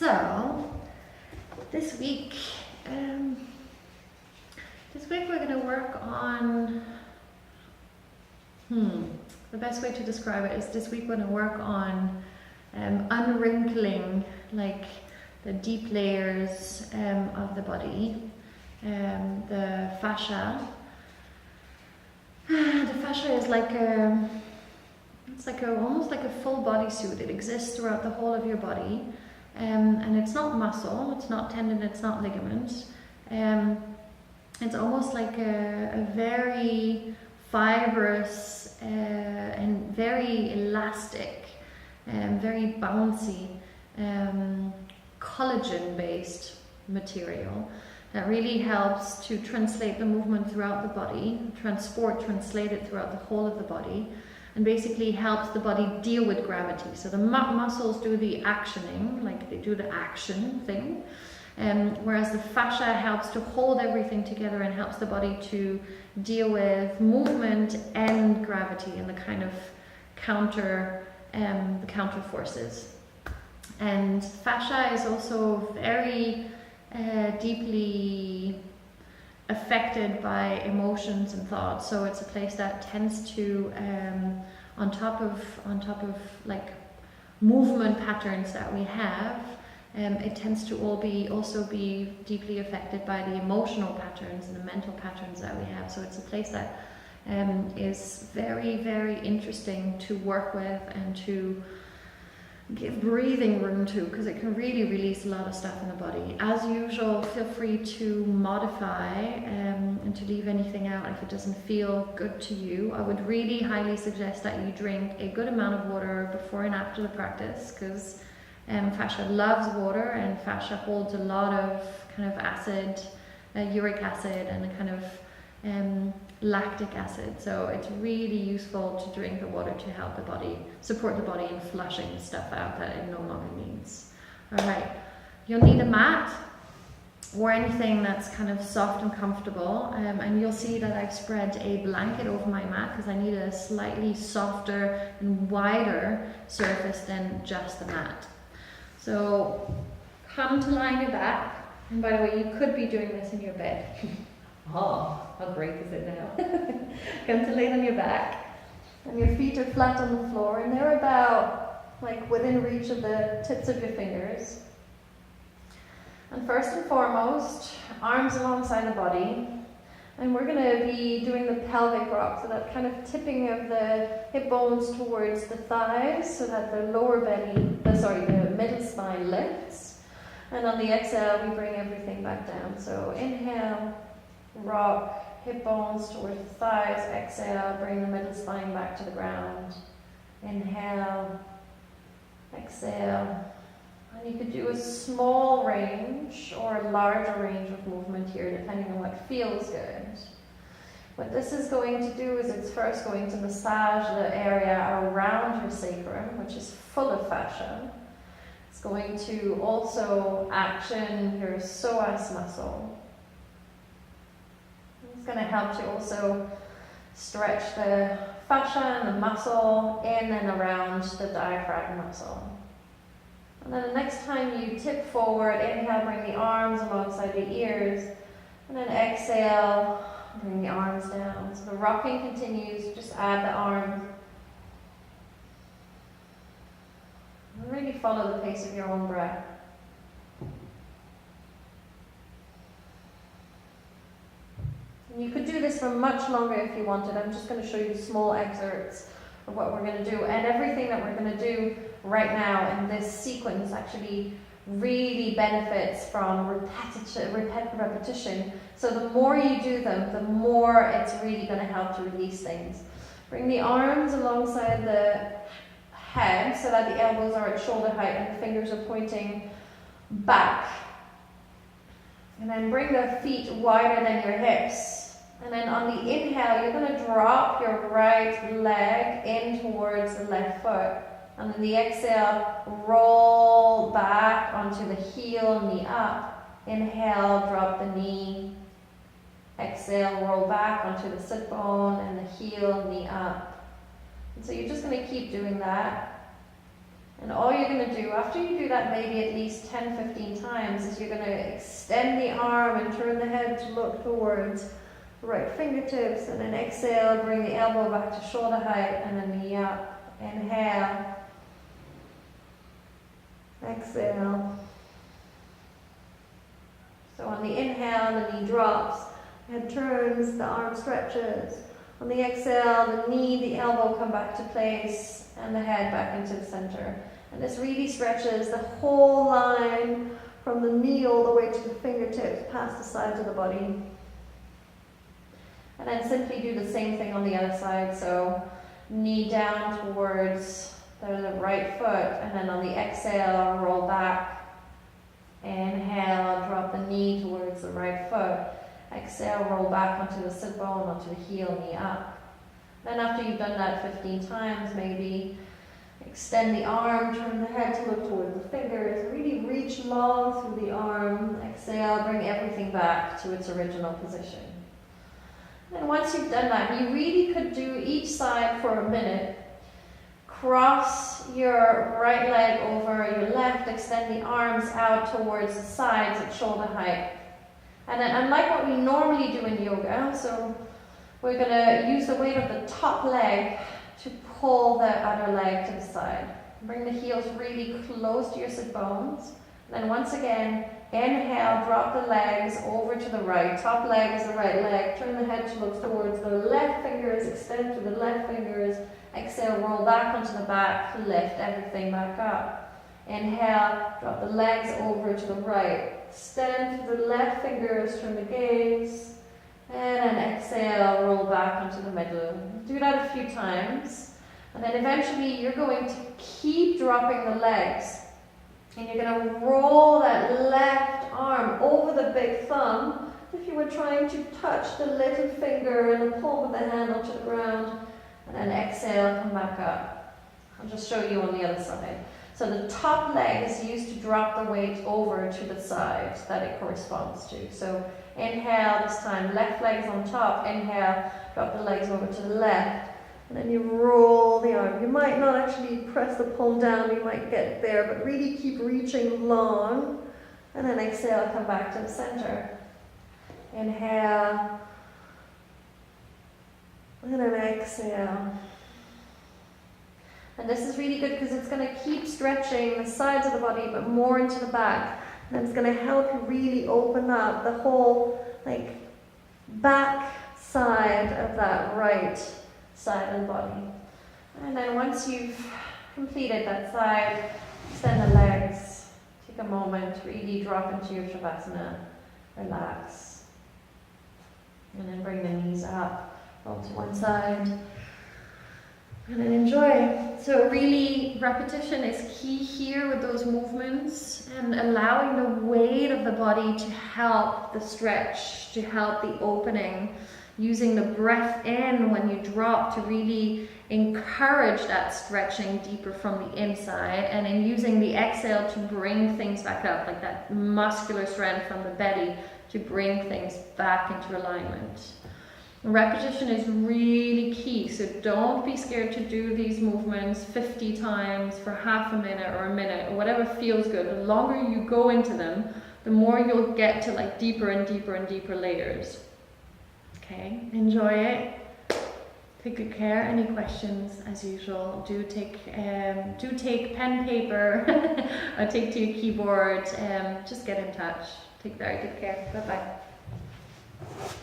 So this week we're going to work on, the best way to describe it is this week we're going to work on unwrinkling like the deep layers of the body, the fascia. The fascia is like almost like a full bodysuit. It exists throughout the whole of your body, and it's not muscle, it's not tendon, it's not ligament. It's almost like a very fibrous and very elastic and very bouncy collagen-based material that really helps to translate the movement throughout the body, translate it throughout the whole of the body, and basically helps the body deal with gravity. So the muscles do the actioning, like they do the action thing, whereas the fascia helps to hold everything together and helps the body to deal with movement and gravity and the kind of counter forces. And fascia is also very deeply affected by emotions and thoughts. So it's a place that tends to, on top of like movement patterns that we have, it tends to also be deeply affected by the emotional patterns and the mental patterns that we have. So it's a place that is very, very interesting to work with and to give breathing room to, because it can really release a lot of stuff in the body. As usual, feel free to modify and to leave anything out if it doesn't feel good to you. I would really highly suggest that you drink a good amount of water before and after the practice, because fascia loves water, and fascia holds a lot of kind of acid, uric acid, and a kind of lactic acid. So it's really useful to drink the water to help the body, support the body in flushing stuff out that it no longer needs. All right, you'll need a mat or anything that's kind of soft and comfortable, and you'll see that I've spread a blanket over my mat because I need a slightly softer and wider surface than just the mat. So come to lie on your back, and by the way, you could be doing this in your bed. Oh, how great is it now? Come to lay on your back, and your feet are flat on the floor, and they're about like within reach of the tips of your fingers. And first and foremost, arms alongside the body, and we're going to be doing the pelvic rock, so that kind of tipping of the hip bones towards the thighs, so that the the middle spine lifts. And on the exhale, we bring everything back down. So inhale, rock, hip bones towards the thighs. Exhale, bring the middle spine back to the ground. Inhale, exhale. And you could do a small range or a larger range of movement here, depending on what feels good. What this is going to do is it's first going to massage the area around your sacrum, which is full of fascia. It's going to also action your psoas muscle. It's going to help to also stretch the fascia and the muscle in and around the diaphragm muscle. And then the next time you tip forward, inhale, bring the arms alongside the ears, and then exhale, bring the arms down. So the rocking continues, just add the arms. And really follow the pace of your own breath. And you could do this for much longer if you wanted. I'm just going to show you small excerpts of what we're going to do. And everything that we're going to do right now in this sequence actually really benefits from repetition. So the more you do them, the more it's really going to help to release things. Bring the arms alongside the head so that the elbows are at shoulder height and the fingers are pointing back. And then bring the feet wider than your hips. And then on the inhale, you're going to drop your right leg in towards the left foot. And then the exhale, roll back onto the heel, knee up. Inhale, drop the knee. Exhale, roll back onto the sit bone and the heel, knee up. And so you're just going to keep doing that. And all you're going to do, after you do that maybe at least 10-15 times, is you're going to extend the arm and turn the head to look towards the right fingertips, and then exhale, bring the elbow back to shoulder height, and then knee up. Inhale. Exhale. So on the inhale, the knee drops, head turns, the arm stretches. On the exhale, the knee, the elbow come back to place, and the head back into the center. And this really stretches the whole line from the knee all the way to the fingertips, past the sides of the body. And then simply do the same thing on the other side. So knee down towards the right foot, and then on the exhale, roll back. Inhale, drop the knee towards the right foot. Exhale, roll back onto the sit bone, onto the heel, knee up. Then after you've done that 15 times, maybe extend the arm, turn the head to look toward the fingers, really reach long through the arm. Exhale, bring everything back to its original position. And once you've done that, you really could do each side for a minute. Cross your right leg over your left, extend the arms out towards the sides at shoulder height. And then, unlike what we normally do in yoga, so we're going to use the weight of the top leg to pull the other leg to the side. Bring the heels really close to your sit bones. Then once again, inhale, drop the legs over to the right. Top leg is the right leg. Turn the head to look towards the left fingers, extend to the left fingers. Exhale, roll back onto the back, lift everything back up. Inhale, drop the legs over to the right. Extend to the left fingers, turn the gaze. And then exhale, roll back onto the middle. Do that a few times. And then eventually you're going to keep dropping the legs. And you're going to roll that left arm over the big thumb if you were trying to touch the little finger and the palm of the hand onto the ground. And then exhale, come back up. I'll just show you on the other side. So the top leg is used to drop the weight over to the side that it corresponds to. So inhale this time, left leg is on top. Inhale, drop the legs over to the left. And then you roll the arm. You might not actually press the palm down, you might get there, but really keep reaching long. And then exhale, come back to the center. Inhale. And then exhale. And this is really good because it's going to keep stretching the sides of the body, but more into the back. And it's going to help you really open up the whole back side of that right side of the body. And then once you've completed that side, extend the legs, take a moment, really drop into your Shavasana, relax. And then bring the knees up, roll to one side, and then enjoy. So really, repetition is key here with those movements, and allowing the weight of the body to help the stretch, to help the opening. Using the breath in when you drop to really encourage that stretching deeper from the inside, and then using the exhale to bring things back up, like that muscular strength from the belly to bring things back into alignment. Repetition is really key, so don't be scared to do these movements 50 times for half a minute or a minute or whatever feels good. The longer you go into them, the more you'll get to deeper and deeper and deeper layers. Okay, enjoy it. Take good care. Any questions, as usual, do take pen, paper, or take to your keyboard. Just get in touch. Take very good care. Bye bye.